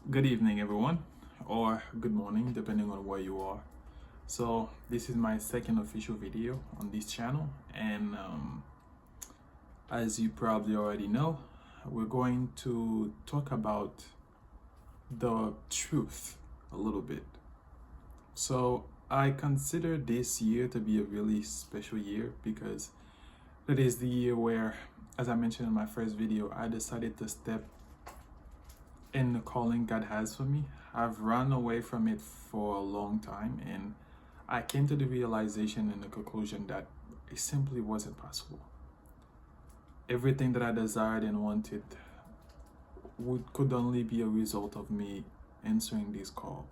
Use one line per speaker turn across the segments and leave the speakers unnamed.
Good evening, everyone, or good morning, depending on where you are. So, this is my second official video on this channel, and as you probably already know, we're going to talk about the truth a little bit. So, I consider this year to be a really special year because it is the year where, as I mentioned in my first video, I decided to step in the calling God has for me. I've run away from it for a long time, and I came to the realization and the conclusion that it simply wasn't possible. Everything that I desired and wanted could only be a result of me answering this call.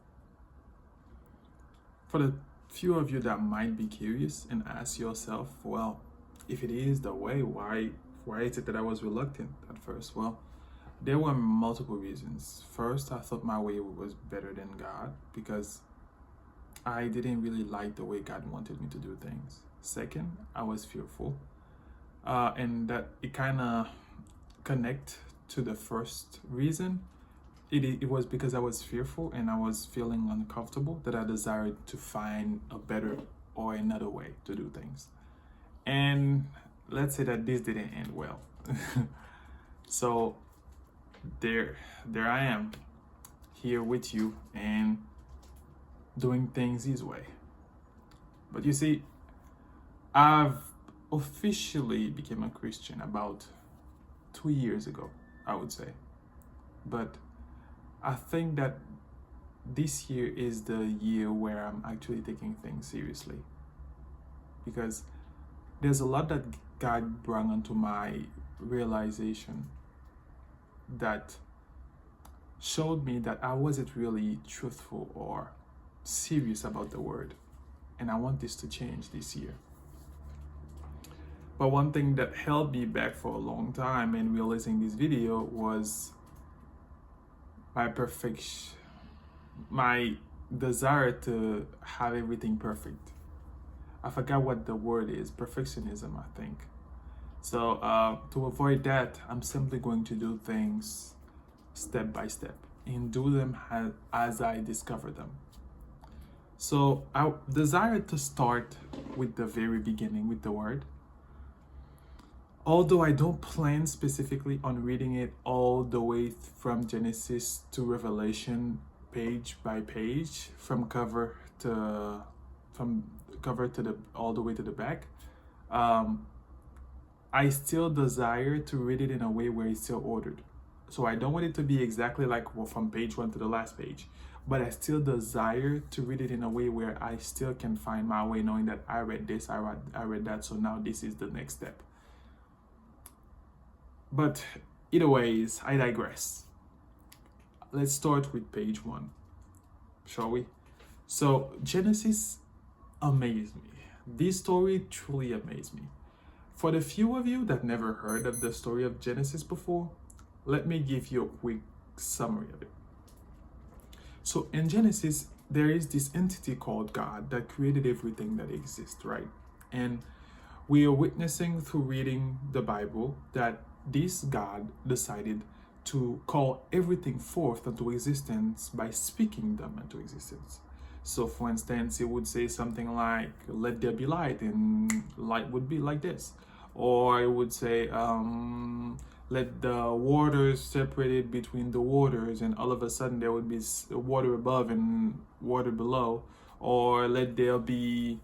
For the few of you that might be curious and ask yourself, well, if it is the way, why is it that I was reluctant at first? Well, there were multiple reasons. First, I thought my way was better than God because I didn't really like the way God wanted me to do things. Second, I was fearful, and that it kind of connect to the first reason. It was because I was fearful and I was feeling uncomfortable that I desired to find a better or another way to do things. And let's say that this didn't end well. So there I am here with you and doing things his way. But you see, I've officially became a Christian about 2 years ago, I would say. But I think that this year is the year where I'm actually taking things seriously, because there's a lot that God brought onto my realization that showed me that I wasn't really truthful or serious about the word. And I want this to change this year. But one thing that held me back for a long time in releasing this video was my desire to have everything perfect. I forgot what the word is, perfectionism, I think. So to avoid that, I'm simply going to do things step by step and do them as I discover them. So I desire to start with the very beginning with the word. Although I don't plan specifically on reading it all the way from Genesis to Revelation, page by page, from cover to the all the way to the back, I still desire to read it in a way where it's still ordered. So I don't want it to be exactly like from page 1 to the last page, but I still desire to read it in a way where I still can find my way, knowing that I read this, I read that, so now this is the next step. But either ways, I digress. Let's start with page 1, shall we? So Genesis amazed me. This story truly amazed me. For the few of you that never heard of the story of Genesis before, let me give you a quick summary of it. So in Genesis, there is this entity called God that created everything that exists, right? And we are witnessing through reading the Bible that this God decided to call everything forth into existence by speaking them into existence. So for instance, he would say something like, let there be light, and light would be like this. Or it would say, let the waters separated between the waters, and all of a sudden there would be water above and water below. Or let there be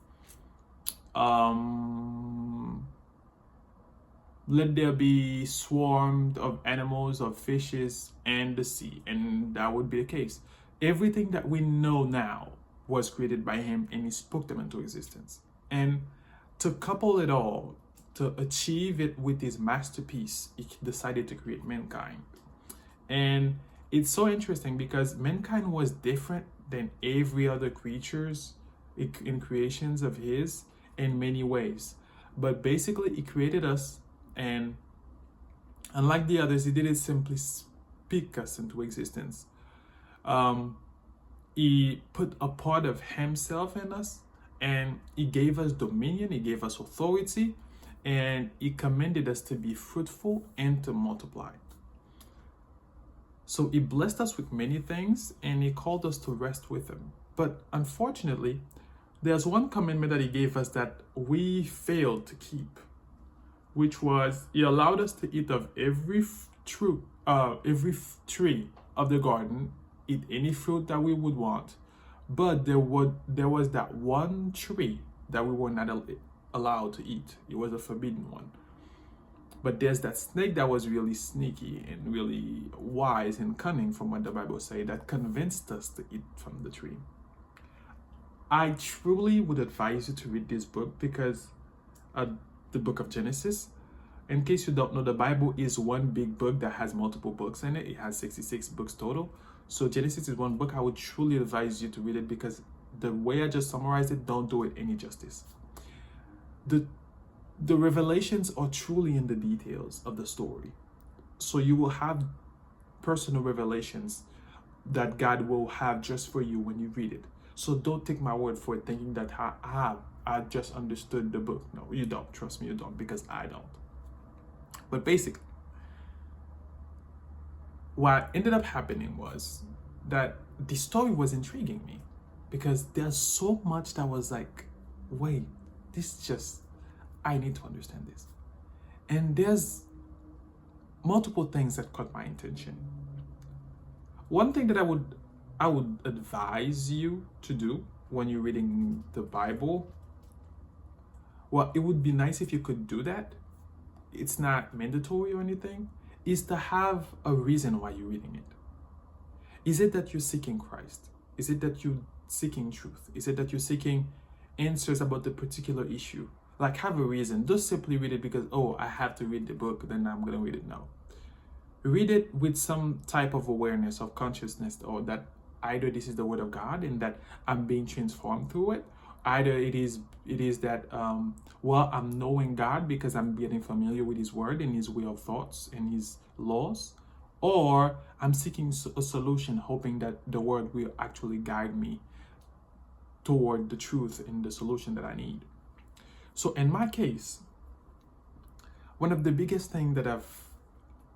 swarmed of animals, of fishes, and the sea. And that would be the case. Everything that we know now was created by him, and he spoke them into existence. And to couple it all, to achieve it with his masterpiece, he decided to create mankind. And it's so interesting because mankind was different than every other creatures in creations of his in many ways. But basically, he created us, and unlike the others, he didn't simply speak us into existence. He put a part of himself in us, and he gave us dominion, he gave us authority, and he commanded us to be fruitful and to multiply. So he blessed us with many things and he called us to rest with him. But unfortunately, there's one commandment that he gave us that we failed to keep, which was he allowed us to eat of every tree of the garden, eat any fruit that we would want, but there was that one tree that we were not allowed to eat. It was a forbidden one. But there's that snake that was really sneaky and really wise and cunning, from what the Bible says, that convinced us to eat from the tree. I truly would advise you to read this book because the book of Genesis. In case you don't know, the Bible is one big book that has multiple books in it. It has 66 books total. So Genesis is one book. I would truly advise you to read it because the way I just summarized it don't do it any justice. The revelations are truly in the details of the story. So you will have personal revelations that God will have just for you when you read it. So don't take my word for it thinking that I just understood the book. No, you don't. Trust me, you don't, because I don't. But basically, what ended up happening was that the story was intriguing me because there's so much that was like, wait, I need to understand this. And there's multiple things that caught my attention. One thing that I would advise you to do when you're reading the Bible, well, it would be nice if you could do that. It's not mandatory or anything, is to have a reason why you're reading it. Is it that you're seeking Christ? Is it that you're seeking truth? Is it that you're seeking answers about the particular issue? Like, have a reason. Don't simply read it because, oh, I have to read the book, then I'm going to read it. No. Read it with some type of awareness of consciousness, or that either this is the word of God and that I'm being transformed through it. Either it is that, I'm knowing God because I'm getting familiar with his word and his way of thoughts and his laws, or I'm seeking a solution, hoping that the word will actually guide me toward the truth and the solution that I need. So in my case, one of the biggest things that I've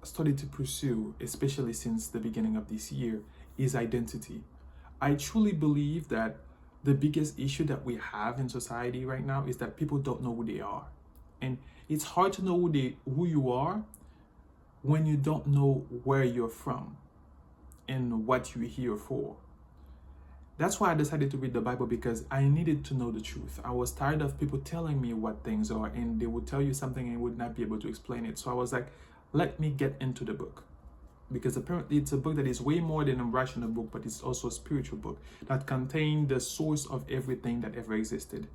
started to pursue, especially since the beginning of this year, is identity. I truly believe that the biggest issue that we have in society right now is that people don't know who they are. And it's hard to know who you are when you don't know where you're from and what you're here for. That's why I decided to read the Bible, because I needed to know the truth. I was tired of people telling me what things are, and they would tell you something and would not be able to explain it. So I was like, let me get into the book. Because apparently it's a book that is way more than a rational book, but it's also a spiritual book that contains the source of everything that ever existed.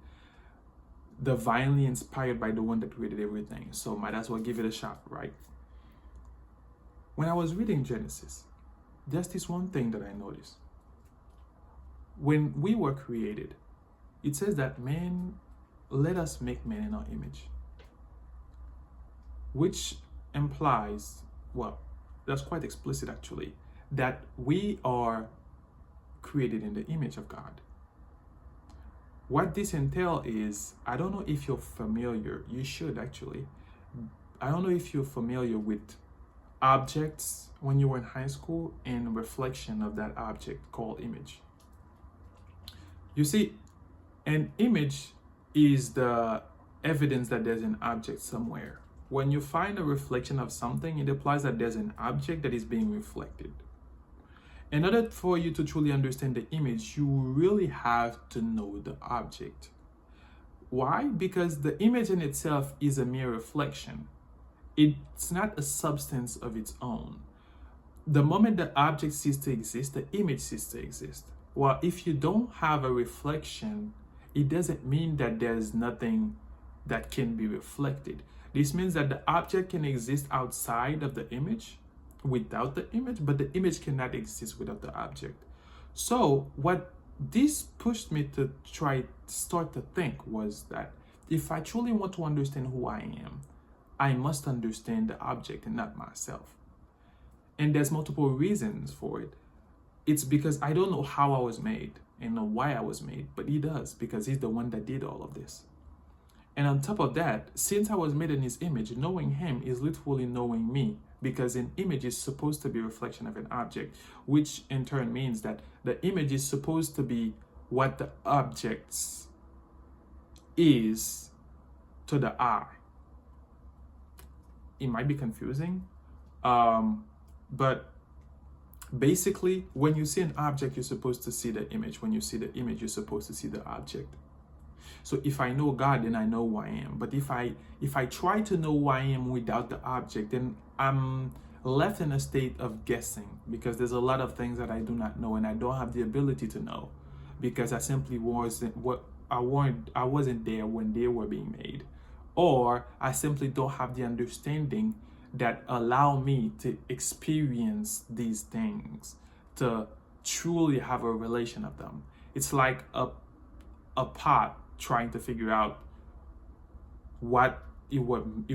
Divinely inspired by the one that created everything. So might as well give it a shot, right? When I was reading Genesis, there's this one thing that I noticed. When we were created, it says that let us make man in our image. Which implies, that's quite explicit actually, that we are created in the image of God. What this entails is, I don't know if you're familiar, you should actually. I don't know if you're familiar with objects when you were in high school and reflection of that object called image. You see, an image is the evidence that there's an object somewhere. When you find a reflection of something, it implies that there's an object that is being reflected. In order for you to truly understand the image, you really have to know the object. Why? Because the image in itself is a mere reflection. It's not a substance of its own. The moment the object ceases to exist, the image ceases to exist. Well, if you don't have a reflection, it doesn't mean that there's nothing that can be reflected. This means that the object can exist outside of the image, without the image, but the image cannot exist without the object. So what this pushed me to start to think was that if I truly want to understand who I am, I must understand the object and not myself. And there's multiple reasons for it. It's because I don't know how I was made and know why I was made, but he does, because he's the one that did all of this. And on top of that, since I was made in his image, knowing him is literally knowing me, because an image is supposed to be a reflection of an object, which in turn means that the image is supposed to be what the objects is to the eye. It might be confusing, but basically, when you see an object, you're supposed to see the image. When you see the image, you're supposed to see the object. So if I know God, then I know who I am. But if I try to know who I am without the object, then I'm left in a state of guessing, because there's a lot of things that I do not know, and I don't have the ability to know, because I simply I wasn't there when they were being made, or I simply don't have the understanding that allow me to experience these things, to truly have a relation of them. It's like a pot trying to figure out what it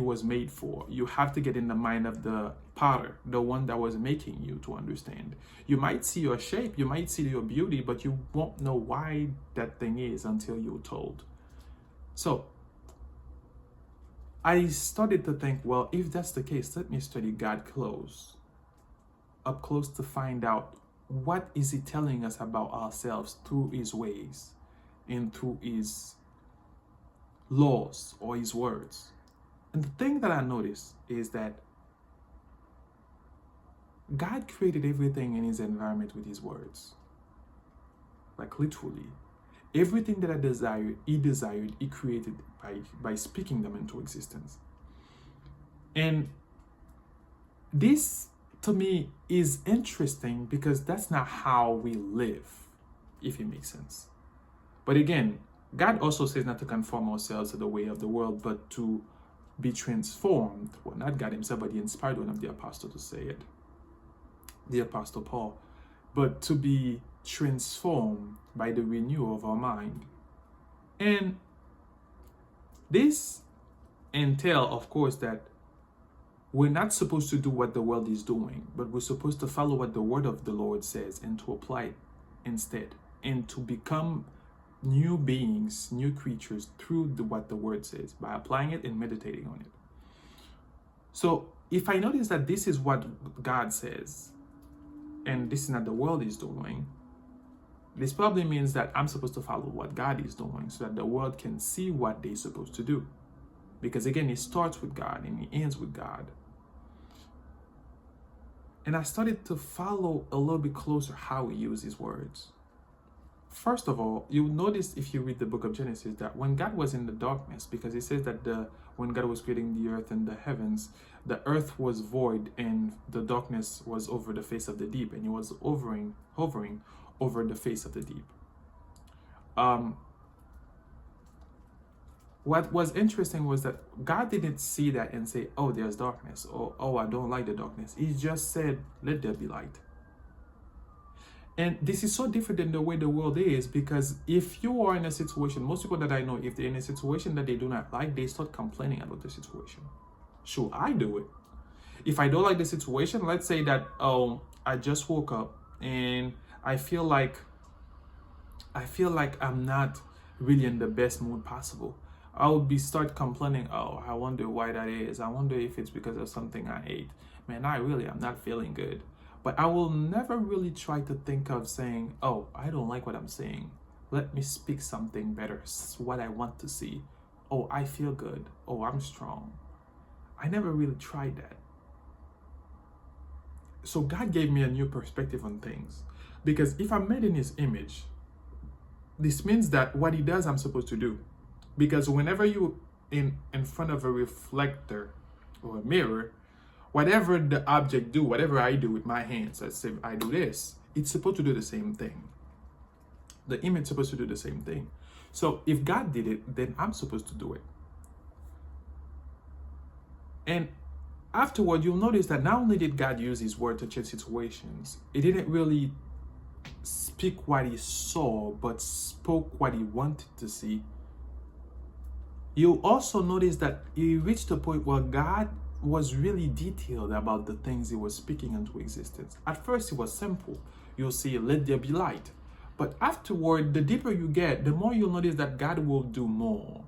was made for. You have to get in the mind of the potter, the one that was making you, to understand. You might see your shape, you might see your beauty, but you won't know why that thing is until you're told. So I started to think, well, if that's the case, let me study God up close, to find out what is he telling us about ourselves through his ways and through his laws or his words. And the thing that I noticed is that God created everything in his environment with his words. Like literally. Everything that I desired, he created by speaking them into existence. And this, to me, is interesting, because that's not how we live, if it makes sense. But again, God also says not to conform ourselves to the way of the world, but to be transformed. Well, not God himself, but he inspired one of the apostles to say it, the Apostle Paul. But to be transformed by the renewal of our mind. And this entails, of course, that we're not supposed to do what the world is doing, but we're supposed to follow what the word of the Lord says and to apply it instead, and to become new beings, new creatures through what the word says, by applying it and meditating on it. So if I notice that this is what God says, and this is not the world is doing, this probably means that I'm supposed to follow what God is doing, so that the world can see what they're supposed to do. Because again, it starts with God and it ends with God. And I started to follow a little bit closer how he uses words. First of all, you'll notice if you read the book of Genesis that when God was in the darkness, because it says that when God was creating the earth and the heavens, the earth was void and the darkness was over the face of the deep, and it was hovering over the face of the deep. What was interesting was that God didn't see that and say, oh, there's darkness, or oh, I don't like the darkness. He just said, let there be light. And this is so different than the way the world is, because if you are in a situation, most people that I know, if they're in a situation that they do not like, they start complaining about the situation. Sure, I do it. If I don't like the situation, let's say that, oh, I just woke up and I feel like I'm not really in the best mood possible. I would start complaining, oh, I wonder why that is. I wonder if it's because of something I ate. Man, I'm not feeling good. But I will never really try to think of saying, oh, I don't like what I'm saying. Let me speak something better, what I want to see. Oh, I feel good. Oh, I'm strong. I never really tried that. So God gave me a new perspective on things. Because if I'm made in his image, this means that what he does, I'm supposed to do. Because whenever you in front of a reflector or a mirror, whatever the object do, whatever I do with my hands, let's say I do this, it's supposed to do the same thing. The image is supposed to do the same thing. So if God did it, then I'm supposed to do it. And afterward, you'll notice that not only did God use his word to change situations, he didn't really speak what he saw, but spoke what he wanted to see. You'll also notice that he reached a point where God was really detailed about the things he was speaking into existence. At first, it was simple. You'll see, let there be light. But afterward, the deeper you get, the more you'll notice that God will do more.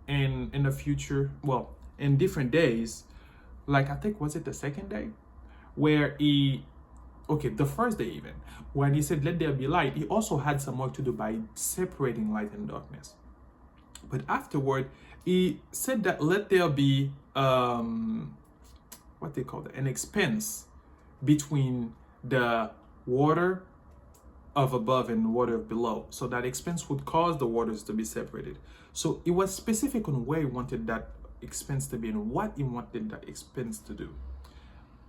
In the future, well, in different days, like I think was it the second day, where he, okay, the first day even, when he said let there be light, he also had some work to do by separating light and darkness. But afterward, he said that let there be what they call it, an expanse between the water of above and the water of below. So that expanse would cause the waters to be separated. So it was specific on where he wanted that expanse to be and what he wanted that expanse to do.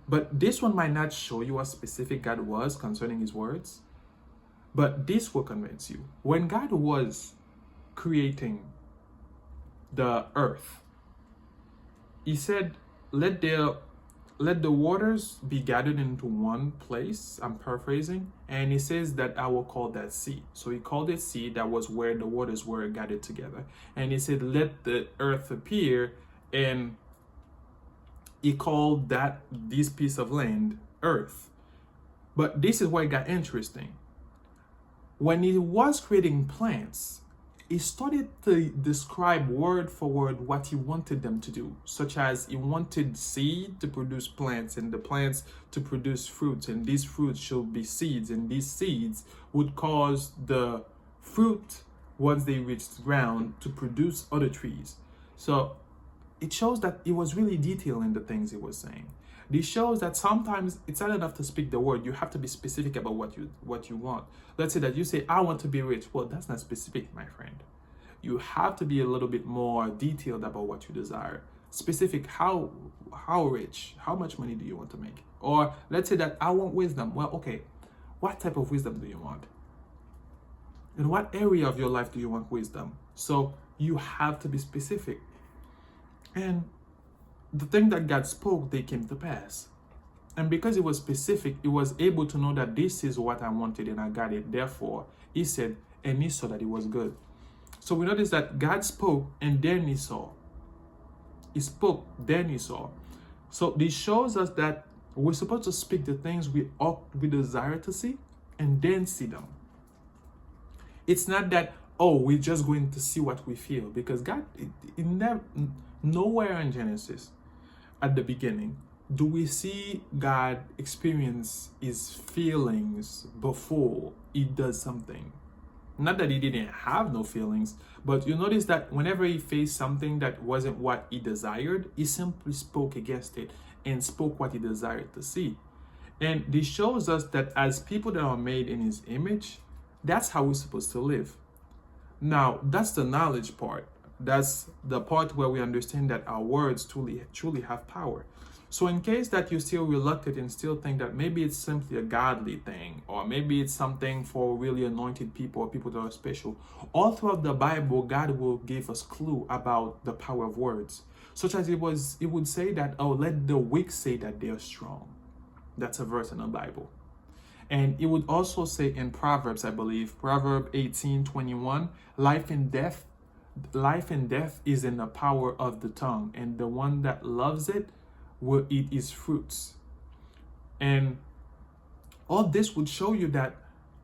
But this one might not show you what specific God was concerning his words, but this will convince you. When God was creating the earth, he said, let the waters be gathered into one place. I'm paraphrasing. And he says that I will call that sea. So he called it sea. That was where the waters were gathered together. And he said, let the earth appear. And he called this piece of land earth. But this is where it got interesting. When he was creating plants, he started to describe word for word what he wanted them to do, such as he wanted seed to produce plants and the plants to produce fruits, and these fruits should be seeds, and these seeds would cause the fruit, once they reached the ground, to produce other trees. So it shows that he was really detailed in the things he was saying. This shows that sometimes it's not enough to speak the word. You have to be specific about what you want. Let's say that you say, I want to be rich. Well, that's not specific, my friend. You have to be a little bit more detailed about what you desire. Specific, how rich, how much money do you want to make? Or let's say that I want wisdom. Well, okay, what type of wisdom do you want? In what area of your life do you want wisdom? So you have to be specific. And the thing that God spoke, they came to pass. And because it was specific, he was able to know that this is what I wanted and I got it. Therefore, he said, and he saw that it was good. So we notice that God spoke and then he saw. He spoke, then he saw. So this shows us that we're supposed to speak the things we desire to see and then see them. It's not that, oh, we're just going to see what we feel, because God, it never, nowhere in Genesis at the beginning do we see God experience his feelings before he does something. Not that he didn't have no feelings, but you notice that whenever he faced something that wasn't what he desired, he simply spoke against it and spoke what he desired to see. And this shows us that as people that are made in his image, that's how we're supposed to live. Now, that's the knowledge part. That's the part where we understand that our words truly have power. So in case that you're still reluctant and still think that maybe it's simply a godly thing, or maybe it's something for really anointed people or people that are special, all throughout the Bible, God will give us clue about the power of words. Such as it would say that, oh, let the weak say that they are strong. That's a verse in the Bible. And it would also say in Proverbs, I believe, Proverb 18:21, life and death is in the power of the tongue, and the one that loves it will eat its fruits. And all this would show you that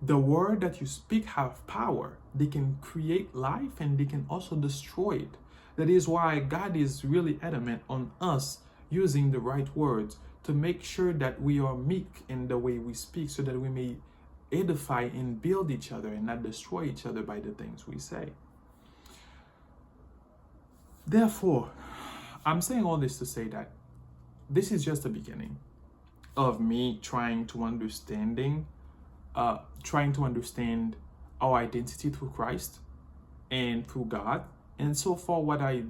the word that you speak have power. They can create life and they can also destroy it. That is why God is really adamant on us using the right words to make sure that we are meek in the way we speak, so that we may edify and build each other and not destroy each other by the things we say. Therefore, I'm saying all this to say that this is just the beginning of me trying to understand our identity through Christ and through God. And so far, what I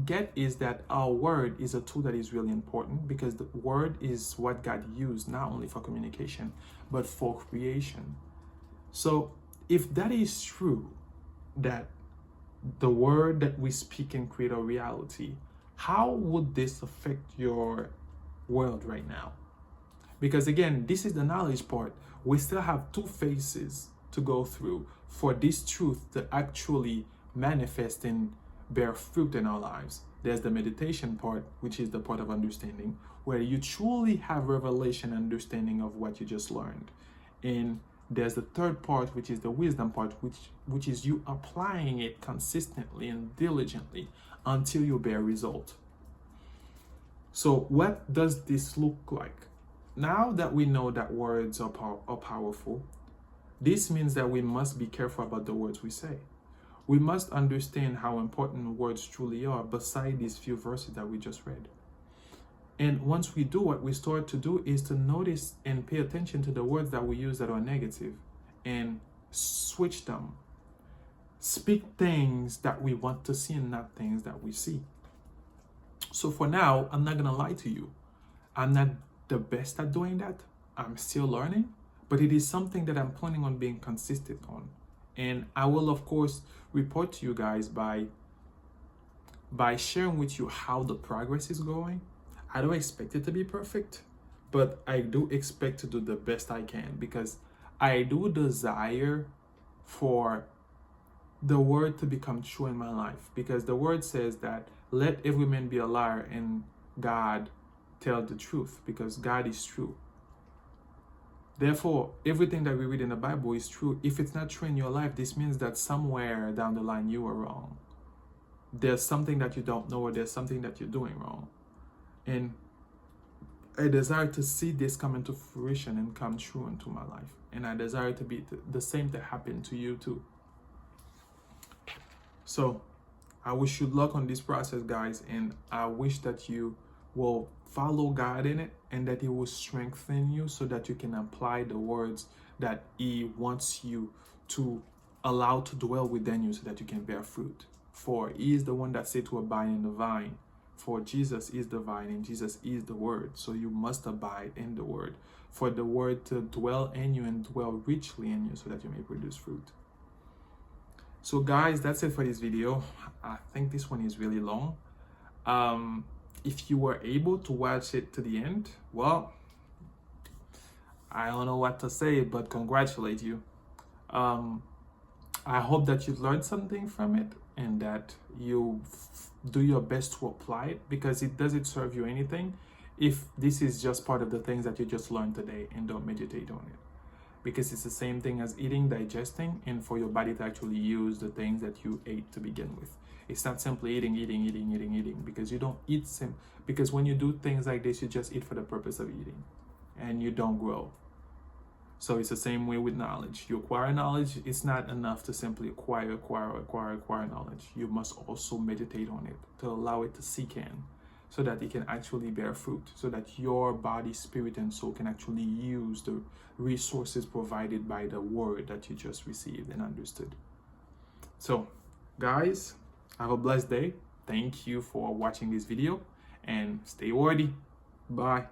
get is that our word is a tool that is really important, because the word is what God used not only for communication, but for creation. So if that is true, that the word that we speak can create a reality, how would this affect your world right now? Because again, this is the knowledge part. We still have two phases to go through for this truth to actually manifest and bear fruit in our lives. There's the meditation part, which is the part of understanding, where you truly have revelation, understanding of what you just learned. And there's the third part, which is the wisdom part, which is you applying it consistently and diligently until you bear result. So what does this look like? Now that we know that words are powerful, this means that we must be careful about the words we say. We must understand how important words truly are beside these few verses that we just read. And once we do, what we start to do is to notice and pay attention to the words that we use that are negative and switch them. Speak things that we want to see and not things that we see. So for now, I'm not going to lie to you. I'm not the best at doing that. I'm still learning, but it is something that I'm planning on being consistent on. And I will, of course, report to you guys by sharing with you how the progress is going. I don't expect it to be perfect, but I do expect to do the best I can, because I do desire for the word to become true in my life, because the word says that let every man be a liar and God tell the truth, because God is true. Therefore, everything that we read in the Bible is true. If it's not true in your life, this means that somewhere down the line you are wrong. There's something that you don't know, or there's something that you're doing wrong. And I desire to see this come into fruition and come true into my life. And I desire to be the same to happen to you too. So I wish you luck on this process, guys. And I wish that you will follow God in it, and that He will strengthen you so that you can apply the words that He wants you to allow to dwell within you, so that you can bear fruit. For He is the one that said to abide in the vine. For Jesus is the vine and Jesus is the word. So you must abide in the word, for the word to dwell in you and dwell richly in you, so that you may produce fruit. So guys, that's it for this video. I think this one is really long. If you were able to watch it to the end, well, I don't know what to say, but congratulate you. I hope that you learned something from it, and that you do your best to apply it, because it doesn't serve you anything if this is just part of the things that you just learned today and don't meditate on it. Because it's the same thing as eating, digesting, and for your body to actually use the things that you ate to begin with. It's not simply eating, because you don't eat because when you do things like this, you just eat for the purpose of eating, and you don't grow. So it's the same way with knowledge. You acquire knowledge. It's not enough to simply acquire knowledge. You must also meditate on it to allow it to sink in, so that it can actually bear fruit, so that your body, spirit, and soul can actually use the resources provided by the word that you just received and understood. So, guys, have a blessed day. Thank you for watching this video, and stay worthy. Bye.